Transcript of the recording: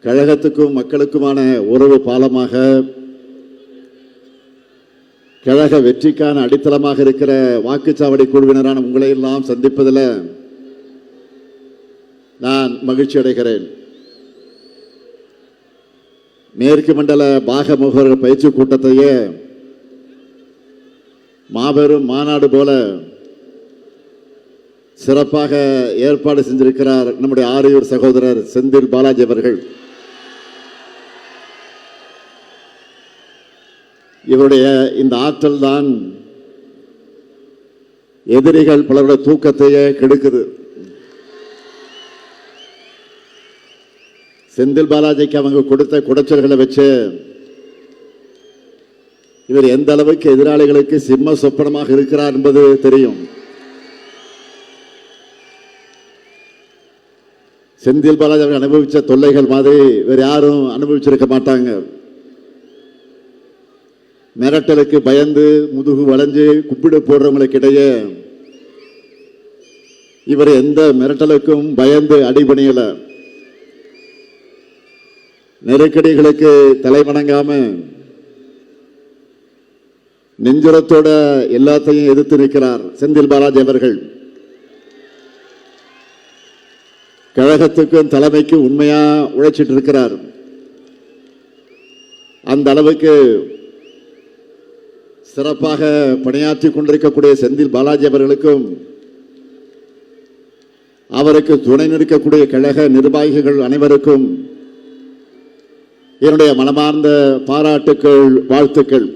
கழகத்துக்கும் மக்களுக்குமான உறவு பாலமாக, கழக வெற்றிக்கான அடித்தளமாக இருக்கிற வாக்குச்சாவடி குழுவினரான உங்களை எல்லாம் சந்திப்பதில் நான் மகிழ்ச்சி அடைகிறேன். மேற்கு மண்டல பாக முகவர் பயிற்சி கூட்டத்தையே மாபெரும் மாநாடு போல சிறப்பாக ஏற்பாடு செஞ்சிருக்கிறார் நம்முடைய ஆரியூர் சகோதரர் செந்தில் பாலாஜி அவர்கள். இவருடைய இந்த ஆற்றல் தான் எதிரிகள் பலருடைய தூக்கத்தையே கெடுக்குது. செந்தில் பாலாஜிக்கு அவங்க கொடுத்த குடைச்சல்களை வச்சு இவர் எந்த அளவுக்கு எதிராளிகளுக்கு சிம்ம சொப்பனமாக இருக்கிறார் என்பது தெரியும். செந்தில் பாலாஜி அவர்கள் அனுபவிச்ச தொல்லைகள் மாதிரி வேறு யாரும் அனுபவிச்சிருக்க மாட்டாங்க. மிரட்டலுக்கு பயந்து முதுகு வளைஞ்சு குப்பிடு போடுறவங்களுக்கு இடையே இவர் எந்த மிரட்டலுக்கும் பயந்து அடிபணியல. நெருக்கடிகளுக்கு தலைவணங்காம நெஞ்சுரத்தோட எல்லாத்தையும் எதிர்த்து நிற்கிறார் செந்தில் பாலாஜி அவர்கள். கழகத்துக்கும் தலைமைக்கும் உண்மையா உழைச்சிட்டு இருக்கிறார். அந்த அளவுக்கு சிறப்பாக பணியாற்றி கொண்டிருக்கக்கூடிய செந்தில் பாலாஜி அவர்களுக்கும் அவருக்கு துணை நிற்கக்கூடிய கழக நிர்வாகிகள் அனைவருக்கும் என்னுடைய மனமார்ந்த பாராட்டுக்கள், வாழ்த்துக்கள்.